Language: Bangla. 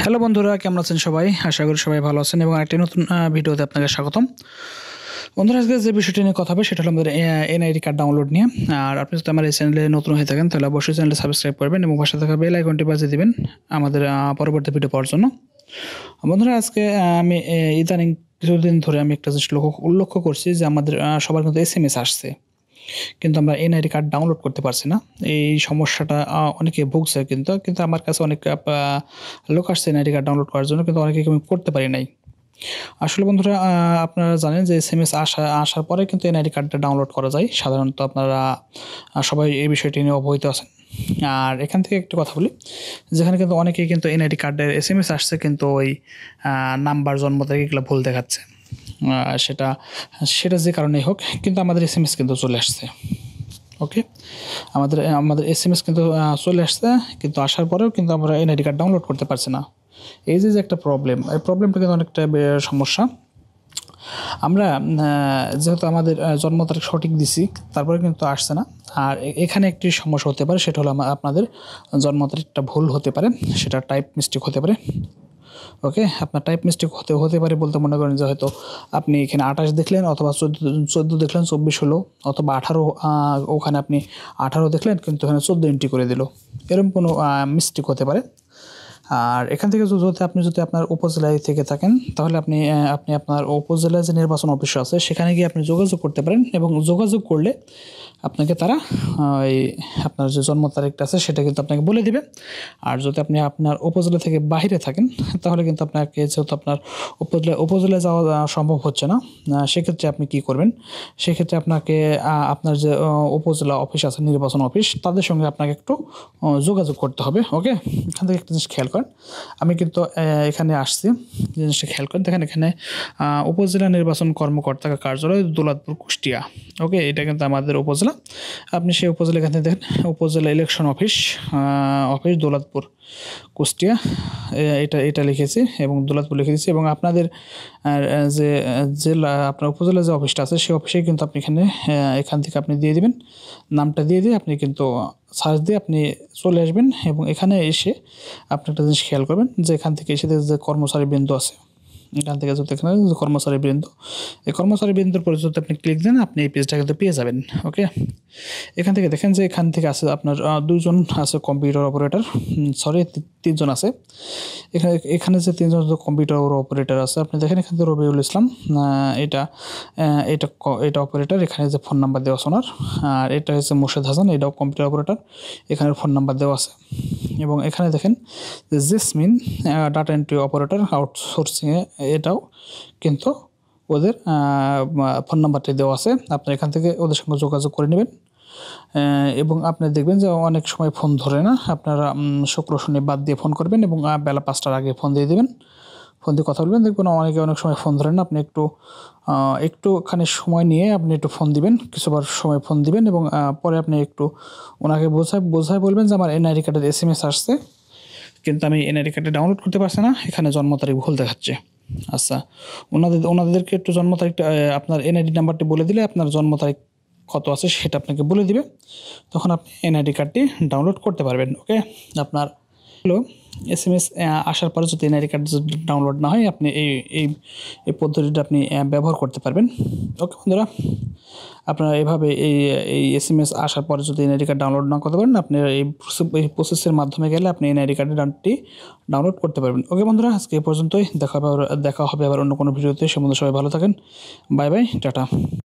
হ্যালো বন্ধুরা, কেমন আছেন সবাই? আশা করি সবাই ভালো আছেন এবং একটা নতুন ভিডিওতে আপনাকে স্বাগতম। বন্ধুরা, আজকে যে বিষয়টি নিয়ে কথা হবে সেটা হলো আমাদের এনআইডি কার্ড ডাউনলোড নিয়ে। আর আপনি যদি আমার এই চ্যানেলে নতুন হয়ে থাকেন তাহলে অবশ্যই চ্যানেলটি সাবস্ক্রাইব করবেন এবং পাশে থাকা বেল আইকনটি বাজিয়ে দিবেন আমাদের পরবর্তী ভিডিও পাওয়ার জন্য। বন্ধুরা, আজকে আমি ইদানিং কিছুদিন ধরে আমি একটা জিনিস লক্ষ্য করছি যে আমাদের সবার কিন্তু এসএমএস আসছে, কিন্তু আমরা এনআইডি কার্ড ডাউনলোড করতে পারছি না। এই সমস্যাটা অনেকে ভুগছে, কিন্তু আমার কাছে অনেক লোক আসছে এনআইডি কার্ড ডাউনলোড করার জন্য, কিন্তু অনেকে আমি করতে পারি নাই। আসলে বন্ধুরা, আপনারা জানেন যে এসএমএস আসার পরে কিন্তু এনআইডি কার্ডটা ডাউনলোড করা যায়। সাধারণত আপনারা সবাই এই বিষয়টি নিয়ে অবহিত আছেন। আর এখান থেকে একটু কথা বলি, যেখানে কিন্তু অনেকেই কিন্তু এনআইডি কার্ডের এসএমএস আসছে, কিন্তু ওই নাম্বার, জন্ম তারিখ এগুলো ভুল দেখাচ্ছে। সেটা যে কারণেই হোক, কিন্তু আমাদের এসএমএস কিন্তু চলে আসছে। ওকে, আমাদের এসএমএস কিন্তু চলে আসছে, কিন্তু আসার পরেও কিন্তু আমরা এনআইডি কার্ড ডাউনলোড করতে পারছি না। এই যে একটা প্রবলেম, এই প্রবলেমটা কিন্তু অনেকটা সমস্যা। আমরা যেহেতু আমাদের জন্ম তারিখ সঠিক দিছি, তারপরে কিন্তু আসছে না। আর এখানে একটি সমস্যা হতে পারে, সেটা হলো আপনাদের জন্ম তারিখটা ভুল হতে পারে, সেটা টাইপ মিস্টেক হতে পারে। ওকে, আপনার টাইপ মিস্টেক হতে পারে বলতে মনে করেন যে হয়তো আপনি এখানে 28 দেখলেন, অথবা 14 দেখলেন, 24 হলো, অথবা 18, ওখানে আপনি 18 দেখলেন কিন্তু এখানে 14 এন্ট্রি করে দিল, এরকম কোনো মিস্টেক হতে পারে। আর এখান থেকে আপনি যদি আপনার উপজেলায় থেকে থাকেন, তাহলে আপনি আপনার উপজেলায় যে নির্বাচন অফিস আছে সেখানে গিয়ে আপনি যোগাযোগ করতে পারেন, এবং যোগাযোগ করলে আপনাকে তারা এই আপনার যে জন্ম তারিখটা আছে সেটা কিন্তু আপনাকে বলে দিবে। আর যদি আপনি আপনার উপজেলা থেকে বাইরে থাকেন, তাহলে কিন্তু আপনাকে, যেহেতু আপনার উপজেলায় যাওয়া সম্ভব হচ্ছে না, সেক্ষেত্রে আপনি কি করবেন? সেক্ষেত্রে আপনাকে আপনার যে উপজেলা অফিস আছে, নির্বাচন অফিস, তাদের সঙ্গে আপনাকে একটু যোগাযোগ করতে হবে। ওকে, এখান থেকে একটা জিনিস খেয়াল করেন, আমি কিন্তু এখানে আসছি, জিনিসটা খেয়াল করেন। দেখেন এখানে উপজেলা নির্বাচন কর্মকর্তা কার্যালয়, দৌলতপুর, কুষ্টিয়া। ওকে, এটা কিন্তু আমাদের উপজেলা। আপনি সেই উপজেলা এখানে দেখেন, উপজেলা ইলেকশন অফিস দৌলতপুর, কুষ্টিয়া, এটা লিখেছি এবং দৌলতপুর লিখে দিয়েছি। এবং আপনাদের যে জেলা, আপনার উপজেলা যে অফিসটা আছে সেই অফিসে কিন্তু আপনি এখান থেকে আপনি দিয়ে দিবেন, নামটা দিয়ে আপনি কিন্তু সার্চ দিয়ে আপনি চলে আসবেন। এবং এখানে এসে আপনি একটা জিনিস খেয়াল করবেন যে এখান থেকে এসে যে কর্মচারীবৃন্দ আছে, এখান থেকে যদি এখানে কর্মচারীবৃন্দ, এই কর্মচারীবৃন্দর পরে যদি আপনি ক্লিক দেন, আপনি এই পেজটা কিন্তু পেয়ে যাবেন। ওকে, এখান থেকে দেখেন যে এখান থেকে আছে আপনার 2 জন আছে কম্পিউটার অপারেটর, 3 জন আছে এখানে যে 3 জন কম্পিউটার অপারেটর আছে। আপনি দেখেন এখান থেকে রবিউল ইসলাম, এটা অপারেটর, এখানে যে ফোন নাম্বার দেওয়া আছে ওনার। আর এটা হচ্ছে মোর্শেদ হাসান, এটাও কম্পিউটার অপারেটর, এখানে ফোন নাম্বার দেওয়া আছে। এবং এখানে দেখেন যে জেসমিন, ডাটা এন্ট্রি অপারেটর আউটসোর্সিংয়ে, এটাও কিন্তু ওদের ফোন নাম্বারটি দেওয়া আছে। আপনি এখান থেকে ওদের সঙ্গে যোগাযোগ করে নেবেন। এবং আপনি দেখবেন যে অনেক সময় ফোন ধরে না, আপনারা শুক্র শনি বাদ দিয়ে ফোন করবেন এবং বেলা 5টার আগে ফোন দিয়ে দেবেন। ফোন দিয়ে কথা বলবেন, দেখবেন অনেক সময় ফোন ধরে না। আপনি একটুখানি সময় নিয়ে আপনি একটু ফোন দিবেন, কিছুবার সময় ফোন দিবেন, এবং পরে আপনি একটু ওনাকে বোঝায় বলবেন যে আমার এনআইডি কার্ডের এসএমএস আসছে, কিন্তু আমি এনআইডি কার্ডে ডাউনলোড করতে পারছি না, এখানে জন্ম তারিখ ভুল দেখাচ্ছে। আচ্ছা, ওনাদেরকে একটু জন্ম তারিখটা, আপনার এনআইডি নাম্বারটি বলে দিলে আপনার জন্ম তারিখ কত আছে সেটা আপনাকে বলে দিবে, তখন আপনি এনআইডি কার্ডটি ডাউনলোড করতে পারবেন। ওকে, আপনার এসএমএস আসার পরে যদি এনআইডি কার্ড ডাউনলোড না হয়, আপনি এই পদ্ধতিটা আপনি ব্যবহার করতে পারবেন। ওকে বন্ধুরা, আপনারা এভাবে এই এসএমএস আসার পরে যদি এনআইডি কার্ড ডাউনলোড না করতে পারেন, আপনি এই প্রসেসের মাধ্যমে গেলে আপনি এনআইডি কার্ডটি ডাউনলোড করতে পারবেন। ওকে বন্ধুরা, আজকে এই পর্যন্তই। দেখা হবে আবার অন্য কোনো ভিডিওতে। সে বন্ধু সবাই ভালো থাকেন। Bye bye, tata.